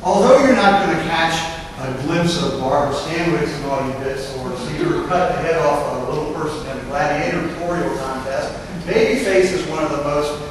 Although you're not going to catch a glimpse of Barbara Stanwyck's naughty bits or see her cut the head off of a little person in a gladiatorial contest, Babyface is one of the most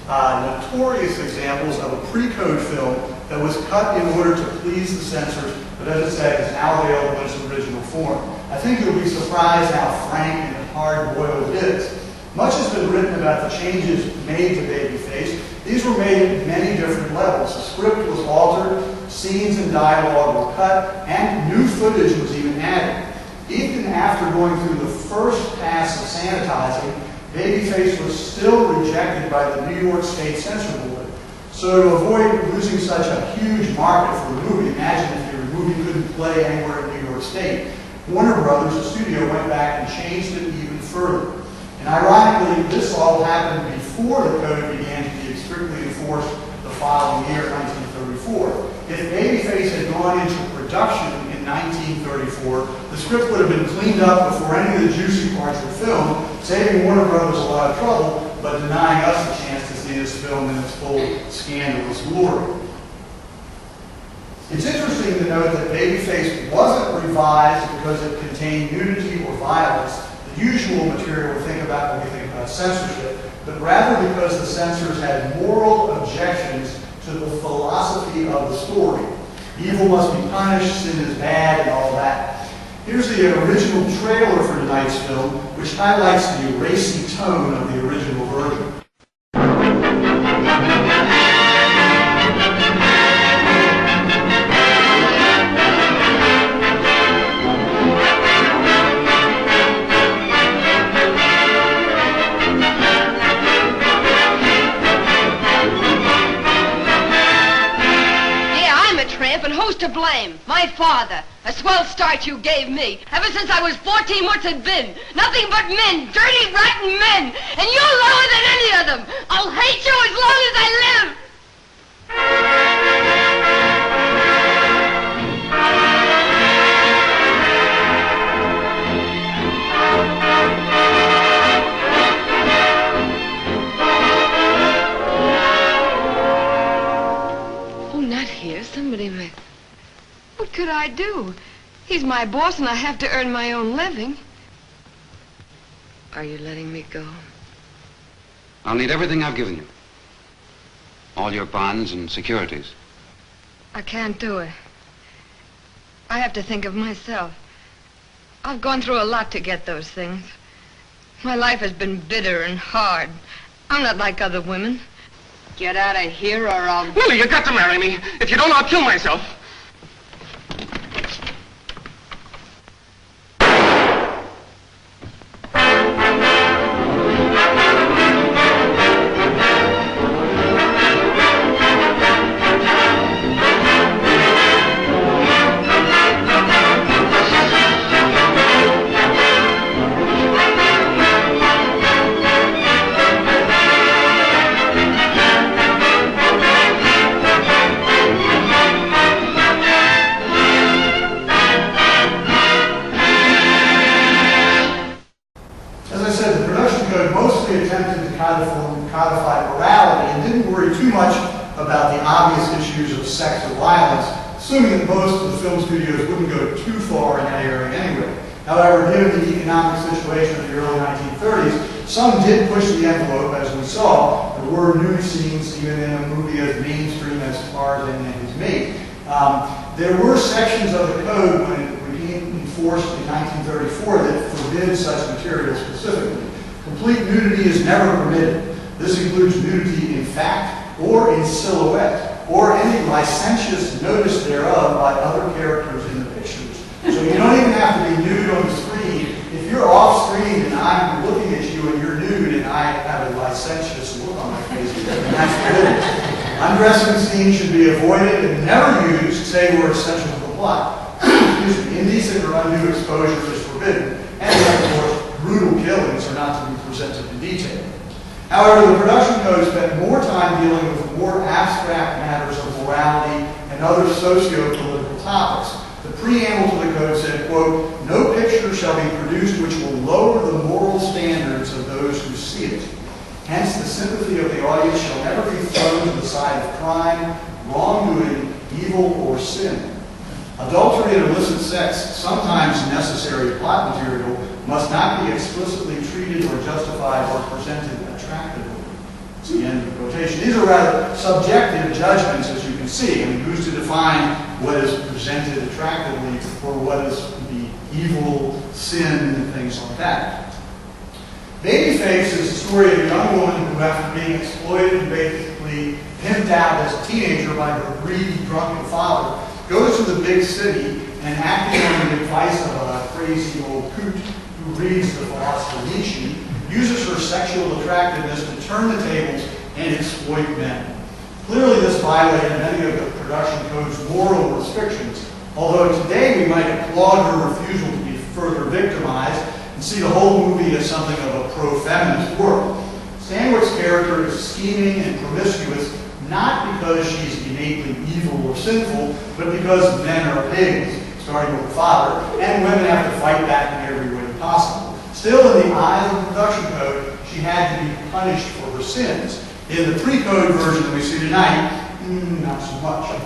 notorious examples of a pre-code film that was cut in order to please the censors, but as I said, is now available in its original form. I think you'll be surprised how frank and hard-boiled it is. Much has been written about the changes made to Babyface. These were made at many different levels. The script was altered, scenes and dialogue were cut, and new footage was even added. Even after going through the first pass of sanitizing, Babyface was still rejected by the New York State Censor Board. So to avoid losing such a huge market for a movie, imagine if your movie couldn't play anywhere in New York State, Warner Brothers, the studio, went back and changed it even further. And ironically, this all happened before the code began to be strictly enforced the following year, 1934. If Babyface had gone into production in 1934, the script would have been cleaned up before any of the juicy parts were filmed, saving Warner Brothers a lot of trouble, but denying us the chance to see this film in its full scandalous glory. It's interesting to note that Babyface wasn't revised because it contained nudity or violence, the usual material we think about when we think about censorship, but rather because the censors had moral objections to the philosophy of the story. Evil must be punished, sin is bad, and all that. Here's the original trailer for tonight's film, which highlights the racy tone of the original version. And who's to blame? My father. A swell start you gave me. Ever since I was 14, what's it been? Nothing but men. Dirty, rotten men. And you're lower than any of them. I'll hate you as long as I live. Somebody may... What could I do? He's my boss and I have to earn my own living. Are you letting me go? I'll need everything I've given you. All your bonds and securities. I can't do it. I have to think of myself. I've gone through a lot to get those things. My life has been bitter and hard. I'm not like other women. Get out of here or I'll... Willie, you got to marry me. If you don't, I'll kill myself. Codified morality and didn't worry too much about the obvious issues of sex or violence, assuming that most of the film studios wouldn't go too far in that area anyway. However, given the economic situation of the early 1930s, some did push the envelope, as we saw. There were nude scenes even in a movie as mainstream as Tarzan and his mate. There were sections of the code when it became enforced in 1934 that forbid such material specifically. Complete nudity is never permitted. This includes nudity in fact or in silhouette, or any licentious notice thereof by other characters in the pictures. So you don't even have to be nude on the screen. If you're off screen and I'm looking at you and you're nude and I have a licentious look on my face, then that's forbidden. Undressing scenes should be avoided and never used, say, were essential to the plot. Excuse me. Indecent or undue exposure is forbidden, and of course, brutal killings are not to be presented in detail. However, the production code spent more time dealing with more abstract matters of morality and other socio-political topics. The preamble to the code said, quote, "No picture shall be produced which will lower the moral standards of those who see it. Hence, the sympathy of the audience shall never be thrown to the side of crime, wrongdoing, evil or sin. Adultery and illicit sex, sometimes necessary plot material, must not be explicitly treated or justified or presented attractively. It's the end of the quotation. These are rather subjective judgments, as you can see. I mean, who's to define what is presented attractively or what is the evil, sin, and things like that? Babyface is the story of a young woman who, after being exploited and basically pimped out as a teenager by her greedy, drunken father, goes to the big city and, acting on the advice of a crazy old coot who reads the philosopher Nietzsche, uses her sexual attractiveness to turn the tables and exploit men. Clearly, this violated many of the production code's moral restrictions, although today we might applaud her refusal to be further victimized and see the whole movie as something of a pro-feminist work. Stanwyck's character is scheming and promiscuous, not because she's innately evil or sinful, but because men are pigs, starting with the father, and women have to fight back in every way possible. Still, in the eyes of the production code, she had to be punished for her sins. In the pre-code version that we see tonight, not so much.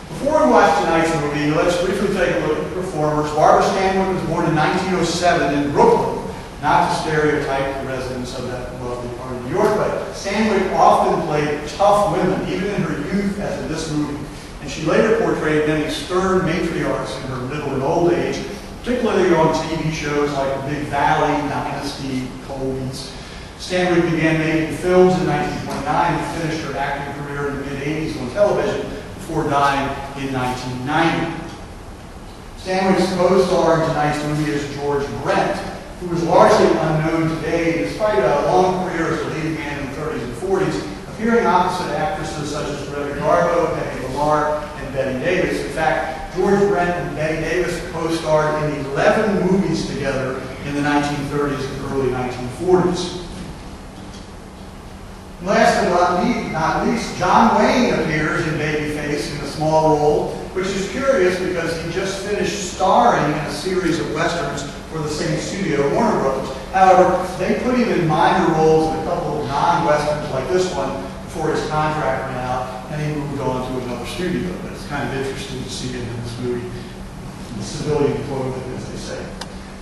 Before we watch tonight's movie, let's briefly take a look at the performers. Barbara Stanwyck was born in 1907 in Brooklyn. Not to stereotype the residents of that lovely part of New York, but Stanwyck often played tough women, even in her youth, as in this movie. And she later portrayed many stern matriarchs in her middle and old age, particularly on TV shows like The Big Valley, Dynasty, Colby's. Stanwyck began making films in 1929 and finished her acting career in the mid-80s on television before dying in 1990. Stanwyck's co-star in tonight's movie is George Brent, who is largely unknown today despite a long career as a leading man in the 30s and 40s, appearing opposite actresses such as Greta Garbo, Debbie Lamar, and Betty Davis. In fact, George Brent and Betty Davis co-starred in 11 movies together in the 1930s and early 1940s. Last but not least, John Wayne appears in Babyface in a small role, which is curious because he just finished starring in a series of westerns for the same studio, Warner Brothers. However, they put him in minor roles in a couple of non-westerns like this one before his contract ran out, and he moved on to another studio. But it's kind of interesting to see him in this movie, the civilian clothing, as they say.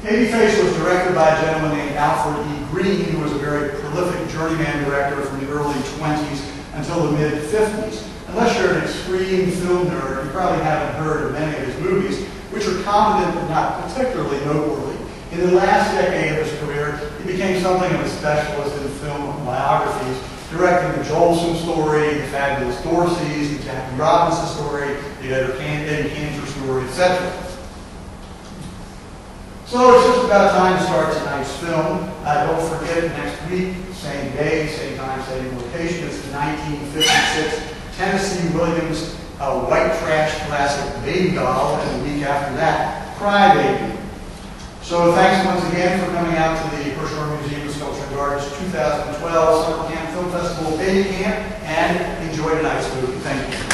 Babyface was directed by a gentleman named Alfred E. Green, who was a very prolific journeyman director from the early 20s until the mid-50s. Unless you're an extreme film nerd, you probably haven't heard of many of his movies, which are competent but not particularly noteworthy. In the last decade of his career, he became something of a specialist in film biographies, directing the Jolson story, the Fabulous Dorseys, the Jackie Robinson story, the Eddie Cantor story, etc. So it's just about time to start tonight's film. Don't forget, next week, same day, same time, same location. It's the 1956 Tennessee Williams white trash classic Baby Doll, and the week after that, Cry Baby. So thanks once again for coming out to the Hirshhorn Museum of Sculpture and Gardens 2012 Summer Camp Film Festival Baby Camp, and enjoy tonight's movie. Thank you.